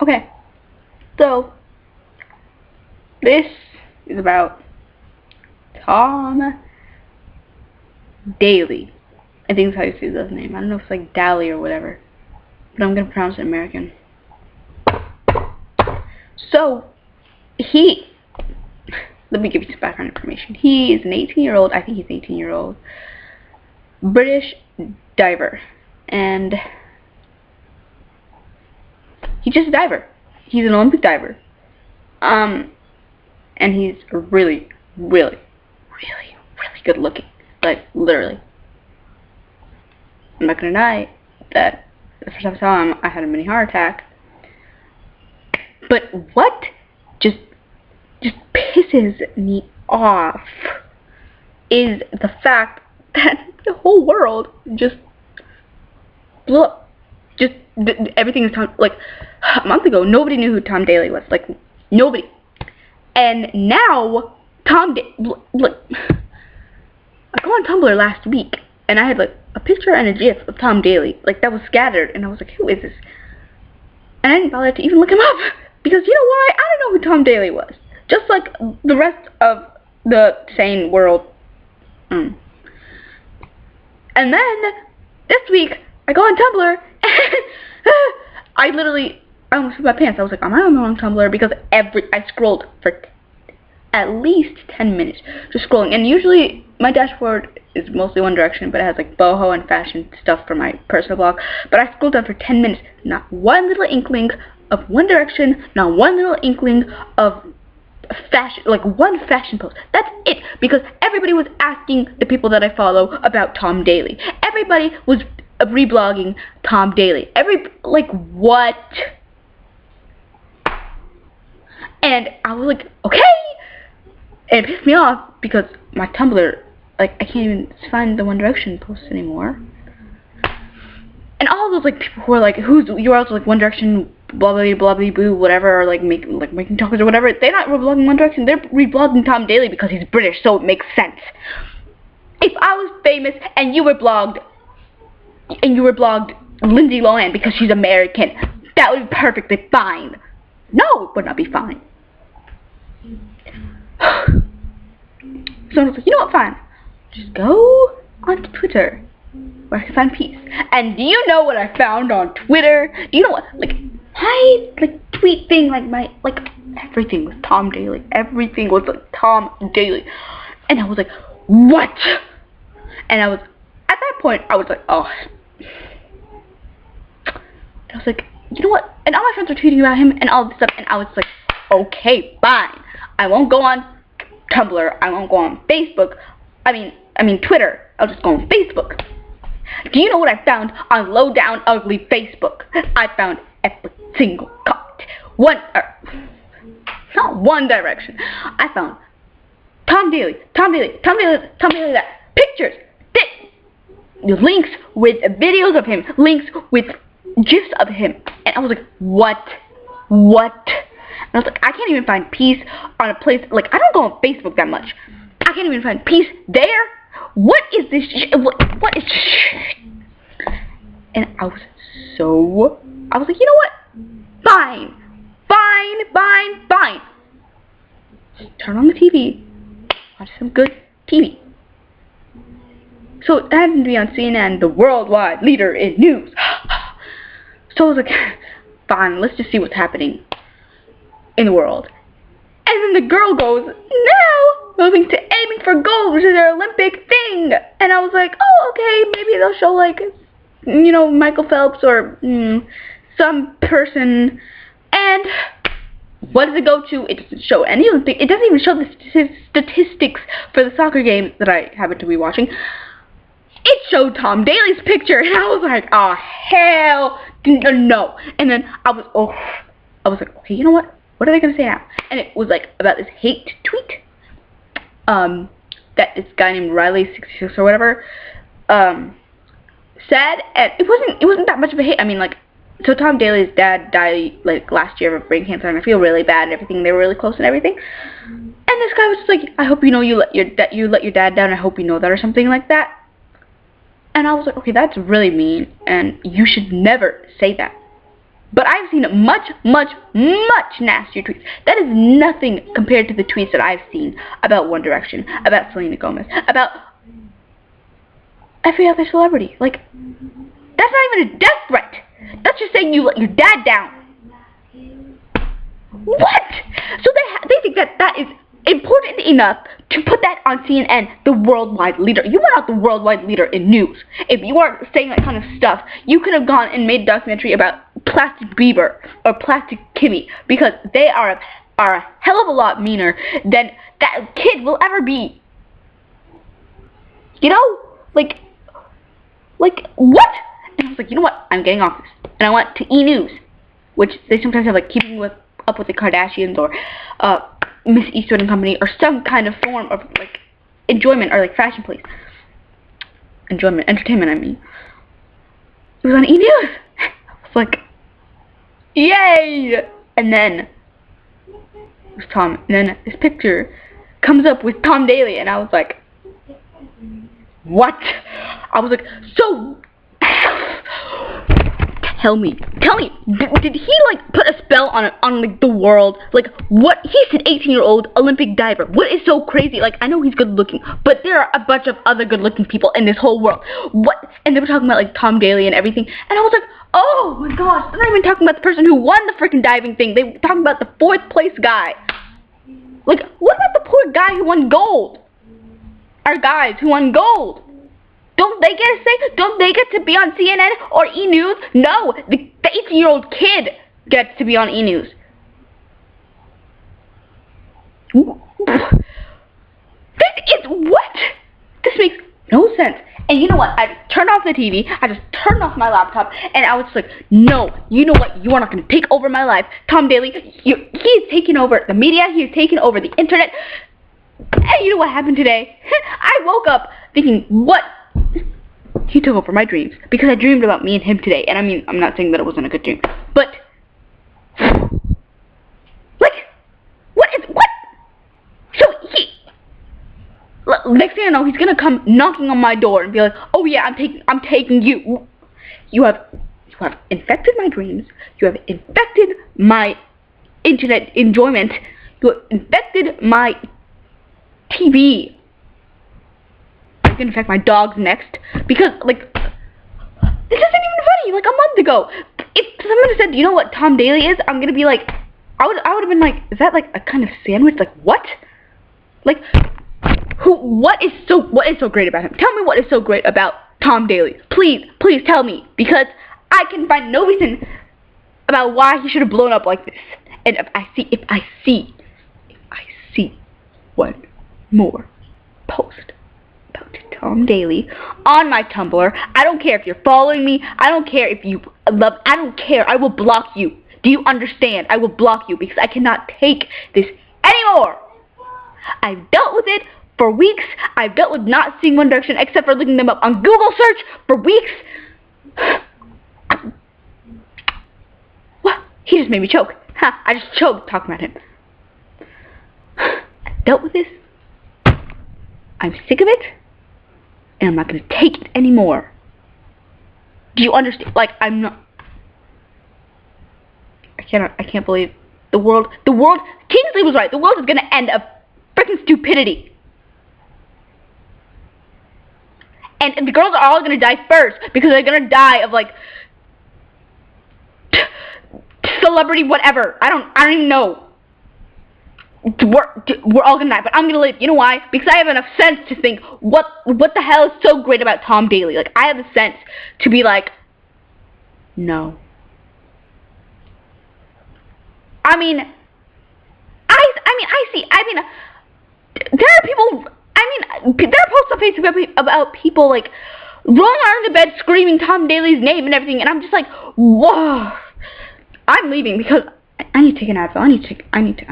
Okay, so this is about Tom Daley. I think that's how you say his name. I don't know if it's like Daley or whatever, but I'm gonna pronounce it American. So, let me give you some background information. He is an 18-year-old, I think he's an 18-year-old, British diver. And he's just a diver. He's an Olympic diver. And he's really, really, really, really good looking. Like, literally. I'm not gonna deny that the first time I saw him, I had a mini heart attack. But what just pisses me off is the fact that the whole world just blew up. Everything is Tom. Like, a month ago, nobody knew who Tom Daley was. Like, nobody. And now, look, I go on Tumblr last week, and I had, like, a picture and a gif of Tom Daley. Like, that was scattered, and I was like, who is this? And I didn't bother to even look him up. Because, you know why? I don't know who Tom Daley was. Just like the rest of the sane world. And then, this week, I go on Tumblr, and I almost put my pants. I was like, am I on Tumblr? Because I scrolled for at least 10 minutes just scrolling. And usually, my dashboard is mostly One Direction, but it has like boho and fashion stuff for my personal blog. But I scrolled down for 10 minutes. Not one little inkling of One Direction, not one little inkling of fashion, like one fashion post. That's it, because everybody was asking the people that I follow about Tom Daley. Everybody was reblogging Tom Daley. Like, what? And I was like, okay! And it pissed me off, because my Tumblr, like, I can't even find the One Direction posts anymore. And all those, like, people who are like, whose URLs are like One Direction, blah blah blah blah boo, whatever, or like making talkers or whatever, they're not reblogging One Direction, they're reblogging Tom Daley because he's British, so it makes sense. If I was famous and you were blogged Lindsay Lohan because she's American, that would be perfectly fine. No, it would not be fine. So I was like, you know what, fine. Just go onto Twitter, where I can find peace. And do you know what I found on Twitter? Do you know what, like, my, like, tweet thing, like, everything was Tom Daley. Everything was, like, Tom Daley. And I was like, what? And at that point, I was like, oh. I was like, you know what? And all my friends were tweeting about him and all this stuff, and I was like, okay, fine. I won't go on Tumblr. I won't go on Facebook. I mean Twitter. I'll just go on Facebook. Do you know what I found on Low Down Ugly Facebook? I found every single comment. Not One Direction. I found Tom Daley that. Pictures. Links with videos of him. Links with GIFs of him. And I was like, what? And I was like, I can't even find peace on a place, like, I don't go on Facebook that much. I can't even find peace there. What is this what is And I was like, you know what? Fine. Just turn on the TV. Watch some good TV. So it happened to be on CNN, the worldwide leader in news. So I was like, fine, let's just see what's happening in the world. And then the girl goes, now moving to aiming for gold, which is their Olympic thing. And I was like, oh, okay, maybe they'll show, like, you know, Michael Phelps or some person. And what does it go to? It doesn't show any Olympic. It doesn't even show the statistics for the soccer games that I happen to be watching. It showed Tom Daley's picture, and I was like, oh, hell no. And then I was like, okay, you know what? What are they going to say now? And it was like about this hate tweet that this guy named Riley66 or whatever said, and it wasn't that much of a hate. I mean, like, so Tom Daley's dad died like last year of brain cancer, and I feel really bad and everything. They were really close and everything. And this guy was just like, I hope you know you let your dad down. I hope you know that, or something like that. And I was like, okay, that's really mean, and you should never say that. But I've seen much, much, much nastier tweets. That is nothing compared to the tweets that I've seen about One Direction, about Selena Gomez, about every other celebrity. Like, that's not even a death threat. That's just saying you let your dad down. What? So they think that is important enough to put that on CNN, the worldwide leader. You are not the worldwide leader in news. If you aren't saying that kind of stuff, you could have gone and made a documentary about Plastic Bieber or Plastic Kimmy, because they are a hell of a lot meaner than that kid will ever be. You know? Like what? And I was like, you know what? I'm getting off this. And I went to E! News, which they sometimes have like Keeping Up with the Kardashians or Miss Eastwood and Company, or some kind of form of like enjoyment, or like fashion place. Entertainment, I mean. It was on E! News. I was like, yay! And then it was Tom, and then this picture comes up with Tom Daley, and I was like, what? I was like, so tell me, did he like put a spell on like the world? Like, what? He's an 18-year-old Olympic diver. What is so crazy? Like, I know he's good looking, but there are a bunch of other good looking people in this whole world. What? And they were talking about like Tom Daley and everything, and I was like, oh my gosh, they're not even talking about the person who won the freaking diving thing. They were talking about the 4th place guy. Like, what about the poor guy who won gold? Our guys who won gold. Don't they get a say? Don't they get to be on CNN or E! News? No, the 18-year-old kid gets to be on E! News. This is what? This makes no sense. And you know what? I just turned off the TV. I just turned off my laptop, and I was just like, no, you know what? You are not going to take over my life. Tom Daley, he is taking over the media. He is taking over the internet. And you know what happened today? I woke up thinking, what? He took over my dreams, because I dreamed about me and him today. And I mean, I'm not saying that it wasn't a good dream, but like, what? So next thing I know, he's gonna come knocking on my door and be like, oh yeah, I'm taking you. You have infected my dreams. You have infected my internet enjoyment. You have infected my TV. Gonna affect my dogs next, because like, this isn't even funny. Like, a month ago, if someone had said, you know what Tom Daley is, I'm gonna be like, I would have been like, is that like a kind of sandwich? Like, what? Like, what is so great about him? Tell me what is so great about Tom Daley. Please tell me, because I can find no reason about why he should have blown up like this. And if I see one more post about Tom Daley on my Tumblr, I don't care if you're following me, I don't care if you love, I don't care, I will block you. Do you understand? I will block you, because I cannot take this anymore. I've dealt with it for weeks. I've dealt with not seeing One Direction except for looking them up on Google search for weeks. What? He just made me choke. Ha, I just choked talking about him. I've dealt with this. I'm sick of it, and I'm not going to take it anymore. Do you understand? Like, I'm not. I can't believe the world, Kingsley was right. The world is going to end of freaking stupidity. And the girls are all going to die first, because they're going to die of, like, celebrity whatever. I don't even know. We're all gonna die, but I'm gonna live. You know why? Because I have enough sense to think, what the hell is so great about Tom Daley? Like, I have the sense to be like, no. I mean, there are people, there are posts on Facebook about people, like, rolling out of the bed screaming Tom Daley's name and everything, and I'm just like, whoa. I'm leaving, because I need to take an Advil. I need to